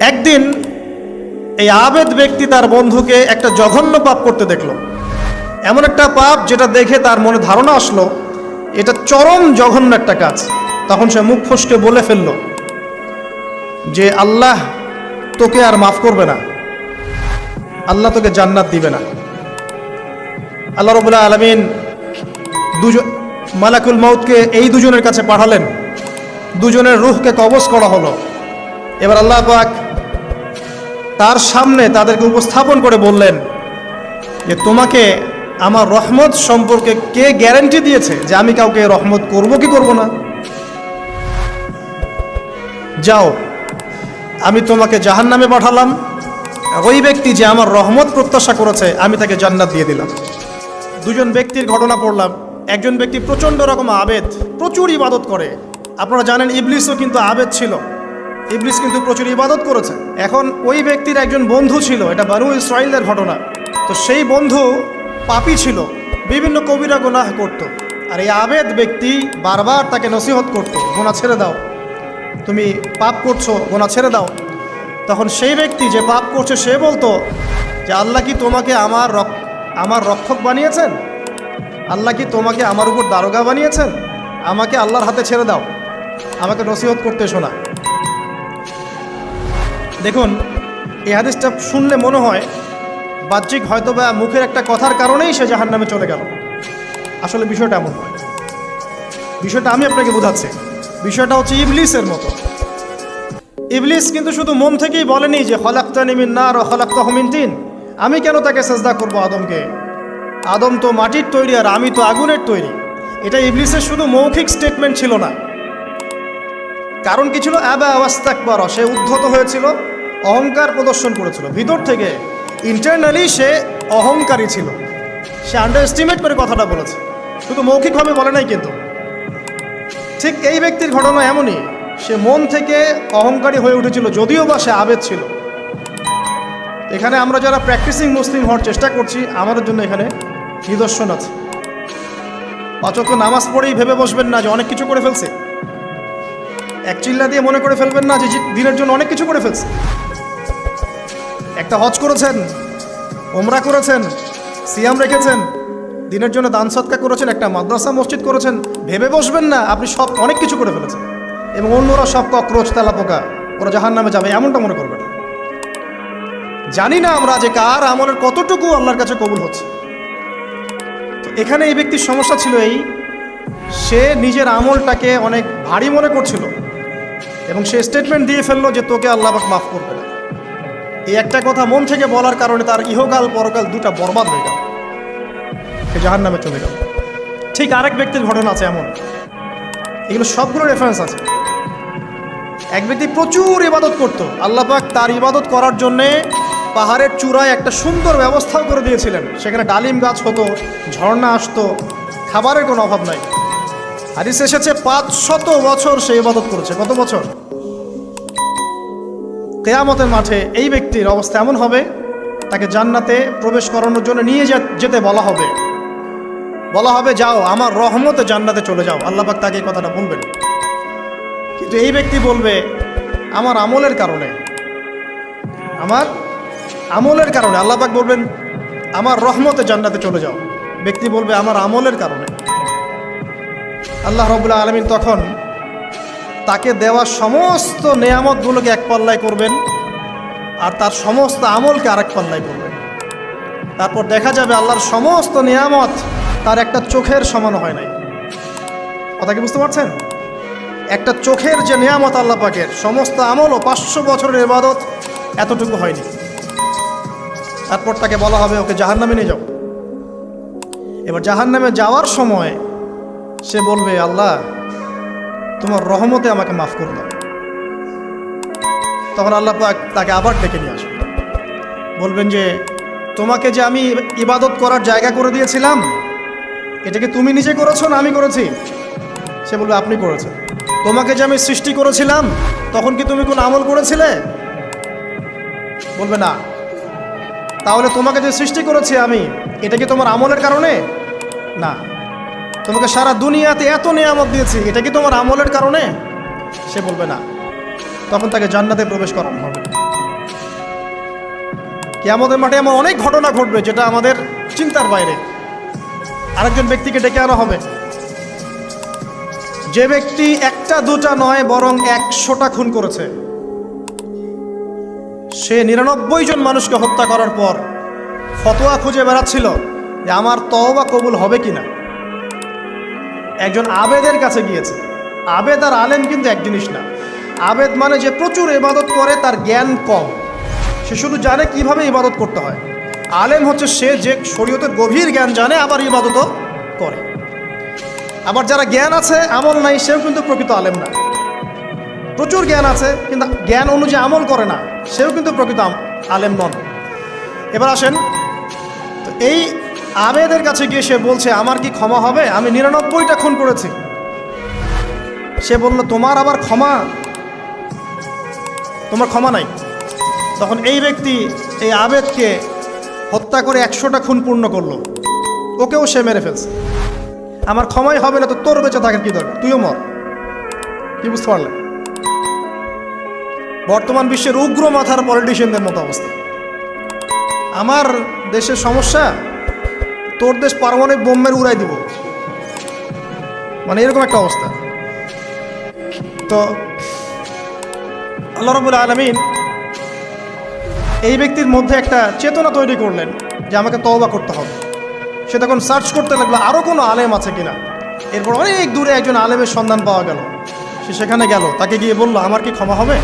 একদিন এই আবেদ ব্যক্তি তার বন্ধুকে একটা জঘন্য পাপ করতে দেখল। এমন একটা পাপ যেটা দেখে তার মনে ধারণা আসলো এটা চরম জঘন্য একটা কাজ। তখন সে মুখ ফসকে বলে ফেলল যে আল্লাহ তোকে আর মাফ করবে না, আল্লাহ তোকে জান্নাত দিবে না। আল্লাহ রাব্বুল আলামিন মালাকুল মউতকে এই দুজনের কাছে পাঠালেন, দুজনের রূহকে কবজ করা হলো। এবার আল্লাহ পাক তার সামনে তাদেরকে উপস্থাপন করে বললেন যে তোমাকে আমার রহমত সম্পর্কে কে গ্যারান্টি দিয়েছে যে আমি কাউকে রহমত করব কি করব না? যাও, আমি তোমাকে জাহান্নামে পাঠালাম, ওই ব্যক্তি যে আমার রহমত প্রত্যাশা করেছে আমি তাকে জান্নাত দিয়ে দিলাম। দুজন ব্যক্তির ঘটনা পড়লাম। একজন ব্যক্তি প্রচণ্ড রকম আবেদ, প্রচুর ইবাদত করে। আপনারা জানেন ইবলিসও কিন্তু আবেদ ছিল, ইবলিস কিন্তু প্রচুর ইবাদত করেছে। এখন ওই ব্যক্তির একজন বন্ধু ছিল, এটা বানু ইসরাইলের ঘটনা। তো সেই বন্ধু পাপী ছিল, বিভিন্ন কবিরা গুনাহ করত। আর এই আবেদ ব্যক্তি বারবার তাকে নসিহত করত, গুনাহ ছেড়ে দাও, তুমি পাপ করছো, গুনাহ ছেড়ে দাও। তখন সেই ব্যক্তি যে পাপ করছে সে বলতো যে আল্লাহ কি তোমাকে আমার রক্ষক বানিয়েছেন? আল্লাহ কি তোমাকে আমার উপর দারোগা বানিয়েছেন? আমাকে আল্লাহর হাতে ছেড়ে দাও, আমাকে নসিহত করতে শোনা। দেখুন, এই হাদিসটা শুনলে মনে হয় বাহ্যিক হয়তো বা মুখের একটা কথার কারণেই সে জাহান্নামে চলে গেল। আসলে বিষয়টা এমন নয়। বিষয়টা আমি আপনাকে বোঝাচ্ছি। বিষয়টা হচ্ছে ইবলিসের মতো। ইবলিস কিন্তু শুধু মন থেকেই বলেনি যে খলাকতানি মিন নার ওয়া খলাকতাহু মিন তিন, আমি কেন তাকে সেজদা করব আদমকে? আদম তো মাটির তৈরি আর আমি তো আগুনের তৈরি। এটা ইবলিসের শুধু মৌখিক স্টেটমেন্ট ছিল না, কারণ কি ছিল? আবা ওয়াস্তাকবার, সে উদ্ধত হয়েছিল, অহংকার প্রদর্শন করেছিল। ভিতর থেকে ইন্টারনালি সে অহংকারী ছিল, সে আন্ডার এস্টিমেট করে কথাটা বলেছে, শুধু মৌখিকভাবে বলে নাই। কিন্তু ঠিক এই ব্যক্তির ঘটনা এমনই, সে মন থেকে অহংকারী হয়ে উঠেছিল, যদিও বা সে আবেদ ছিল। এখানে আমরা যারা প্র্যাকটিসিং মুসলিম হওয়ার চেষ্টা করছি, আমাদের জন্য এখানে নিদর্শন আছে। অচক্ষ নামাজ পড়েই ভেবে বসবেন না যে অনেক কিছু করে ফেলছে, এক চিল্লা দিয়ে মনে করে ফেলবেন না যে দিনের জন্য অনেক কিছু করে ফেলছে। একটা হজ করেছেন, ওমরা করেছেন, সিয়াম রেখেছেন, দিনের জন্য দান সদকা করেছেন, একটা মাদ্রাসা মসজিদ করেছেন, ভেবে বসবেন না আপনি সব অনেক কিছু করে ফেলেছেন এবং অন্যরা সব ককরোচ তেলাপোকা, ওরা জাহান্নামে যাবে, এমনটা মনে করবেন। জানি না আমরা যে কার আমলের কতটুকু আল্লাহর কাছে কবুল হচ্ছে। তো এখানে এই ব্যক্তির সমস্যা ছিল এই, সে নিজের আমলটাকে অনেক ভারী মনে করছিল এবং সে স্টেটমেন্ট দিয়ে ফেললো যে তোকে আল্লাহ পাক মাফ করবে না। এই একটা কথা মন থেকে বলার কারণে তার ইহকাল পরকাল দুটা বরবাদ হয়ে গেল, সে জাহান্নামে চলে গেল। ঠিক আরেক ব্যক্তির ঘটনা আছে এমন, এগুলো সবগুলো রেফারেন্স আছে। এক ব্যক্তি প্রচুর ইবাদত করত, আল্লাহ পাক তার ইবাদত করার জন্যে পাহাড়ের চূড়ায় একটা সুন্দর ব্যবস্থাও করে দিয়েছিলেন। সেখানে ডালিম গাছ হতো, ঝর্ণা আসতো, খাবারের কোনো অভাব নাই। হাদিস এসেছে 500 বছর সে ইবাদত করেছে। কত বছর? কিয়ামতের মাঠে এই ব্যক্তির অবস্থা এমন হবে, তাকে জান্নাতে প্রবেশ করানোর জন্য নিয়ে যেতে বলা হবে যাও আমার রহমতে জান্নাতে চলে যাও। আল্লাহ পাক তাকে এই কথাটা বলবেন। কিন্তু এই ব্যক্তি বলবে আমার আমলের কারণে আল্লাহ পাক বলবেন আমার রহমতে জান্নাতে চলে যাও। ব্যক্তি বলবে আমার আমলের কারণে। আল্লাহ রাব্বুল আলামিন তখন তাকে দেওয়া সমস্ত নেয়ামতগুলোকে এক পাল্লায় করবেন আর তার সমস্ত আমলকে আরেক পাল্লায় করবেন। তারপর দেখা যাবে আল্লাহর সমস্ত নেয়ামত তার একটা চোখের সমান হয় নাই। কথা কি বুঝতে পারছেন? একটা চোখের যে নেয়ামত আল্লাহ পাকের, সমস্ত আমল ও 500 বছরের ইবাদত এতটুকু হয়নি। তারপর তাকে বলা হবে ওকে জাহান্নামে নিয়ে যাও। এবার জাহান্নামে যাওয়ার সময় সে বলবে আল্লাহ তোমার রহমতে আমাকে মাফ করে দাও। তখন আল্লাহ পাক তাকে আবার ডেকে নিয়ে আসবে, বলবেন যে তোমাকে যে আমি ইবাদত করার জায়গা করে দিয়েছিলাম, এটাকে তুমি নিজে করেছো না আমি করেছি? সে বলবে আপনি করেছেন। তোমাকে যে আমি সৃষ্টি করেছিলাম তখন কি তুমি কোন আমল করেছিলে? বলবে না। তাহলে তোমাকে যে সৃষ্টি করেছি আমি, এটা কি তোমার আমলের কারণে? না। তোমাকে সারা দুনিয়াতে এত নিয়ামত দিয়েছি, এটা কি তোমার আমলের কারণে? সে বলবে না। তখন তাকে জান্নাতে প্রবেশ করানো হবে। কিয়ামতের মাঠে এমন অনেক ঘটনা ঘটবে যেটা আমাদের চিন্তার বাইরে। আরেকজন ব্যক্তিকে ডেকে আনা হবে, যে ব্যক্তি একটা দুটা নয় বরং 100টা খুন করেছে। সে 99 জন মানুষকে হত্যা করার পর ফতোয়া খুঁজে বেড়াচ্ছিল যে আমার তওবা কবুল হবে কিনা। একজন আবেদের কাছে গিয়েছে। আবেদ আর আলেম কিন্তু এক জিনিস না। আবেদ মানে যে প্রচুর ইবাদত করে, তার জ্ঞান কম, সে শুধু জানে কিভাবে ইবাদত করতে হয়। আলেম হচ্ছে সে যে শরীয়তের গভীর জ্ঞান জানে, আবার ইবাদতও করে। আবার যারা জ্ঞান আছে আমল নাই, সেও কিন্তু প্রকৃত আলেম না। প্রচুর জ্ঞান আছে কিন্তু জ্ঞান অনুযায়ী আমল করে না, সেও কিন্তু প্রকৃত আলেম নন। এবার আসেন, তো এই আবেদের কাছে গিয়ে সে বলছে আমার কি ক্ষমা হবে, আমি 99টা খুন করেছি। সে বলল তোমার আবার ক্ষমা, তোমার ক্ষমা নাই। তখন এই ব্যক্তি এই আবেদকে হত্যা করে 100টা খুন পূর্ণ করলো, ওকেও সে মেরে ফেলছে। আমার ক্ষমাই হবে না তো তোর বেঁচে থাকার কি দরকার, তুইও মর। কি বুঝতে পারলেন? বর্তমান বিশ্বের উগ্র মাথার পলিটিশিয়ানদের মতো অবস্থা। আমার দেশের সমস্যা, তোর দেশ পারমাণবিক বোমের উড়াই দিব, মানে এরকম একটা অবস্থা। তো আল্লাহ রাব্বুল আলামিন এই ব্যক্তির মধ্যে একটা চেতনা তৈরি করলেন যে আমাকে তওবা করতে হবে। সে তখন সার্চ করতে লাগলো আরও কোনো আলেম আছে কিনা। এরপর অনেক দূরে একজন আলেমের সন্ধান পাওয়া গেল। সে সেখানে গেল, তাকে গিয়ে বলল আমার কি ক্ষমা হবে?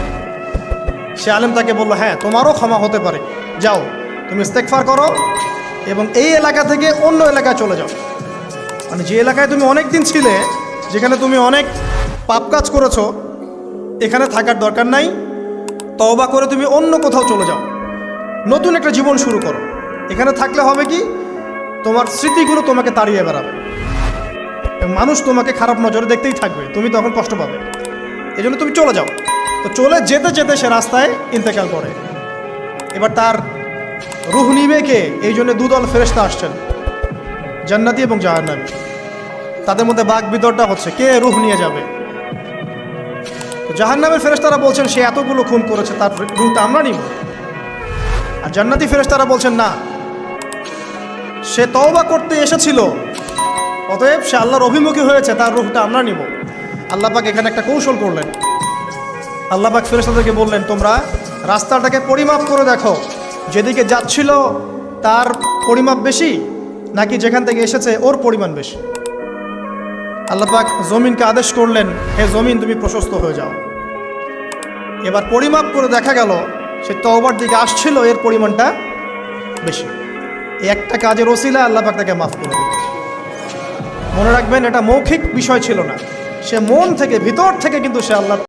সে আলেম তাকে বলল হ্যাঁ, তোমারও ক্ষমা হতে পারে, যাও তুমি ইস্তেগফার করো এবং এই এলাকা থেকে অন্য এলাকায় চলে যাও। মানে যে এলাকায় তুমি অনেক দিন ছিলে, যেখানে তুমি অনেক পাপ কাজ করেছো, এখানে থাকার দরকার নাই। তওবা করে তুমি অন্য কোথাও চলে যাও, নতুন একটা জীবন শুরু করো। এখানে থাকলে হবে কি, তোমার স্মৃতিগুলো তোমাকে তাড়িয়ে বেড়াবে, মানুষ তোমাকে খারাপ নজরে দেখতেই থাকবে, তুমি তখন কষ্ট পাবে। এই জন্য তুমি চলে যাও। তো চলে যেতে যেতে সে রাস্তায় ইন্তেকাল করে। এবার তার রূহ নিবে কে? এই জন্য দুদল ফেরেশতা আসছেন, জান্নাতি এবং জাহান্নামী। তাদের মধ্যে বাক বিতরটা হচ্ছে কে রূহ নিয়ে যাবে। তো জাহান্নামের ফেরেশতারা বলছেন সে এতগুলো খুন করেছে, তার রূহটা আমরা নিব। আর জান্নাতি ফেরেশতারা বলছেন না, সে তওবা করতে এসেছিল, অতএব সে আল্লাহর অভিমুখী হয়েছে, তার রূহটা আমরা নিব। আল্লাহ পাক এখানে একটা কৌশল করলেন। আল্লাহ পাক ফেরেশতাদেরকে বললেন তোমরা রাস্তাটাকে পরিমাপ করে দেখো, যেদিকে যাচ্ছিল তার পরিমাপ বেশি নাকি যেখান থেকে এসেছে ওর পরিমাণ বেশি। আল্লাহ পাক জমিনকে আদেশ করলেন হে জমিন তুমি প্রশস্ত হয়ে যাও। এবার পরিমাপ করে দেখা গেল সে তওবার দিকে আসছিল, এর পরিমাণটা বেশি। এই একটা কাজের ওসিলা আল্লাহ পাক তাকে মাফ করে দিল। মনে রাখবেন এটা মৌখিক বিষয় ছিল না, সে মন থেকে ভিতর থেকে কিন্তু সে আল্লাহ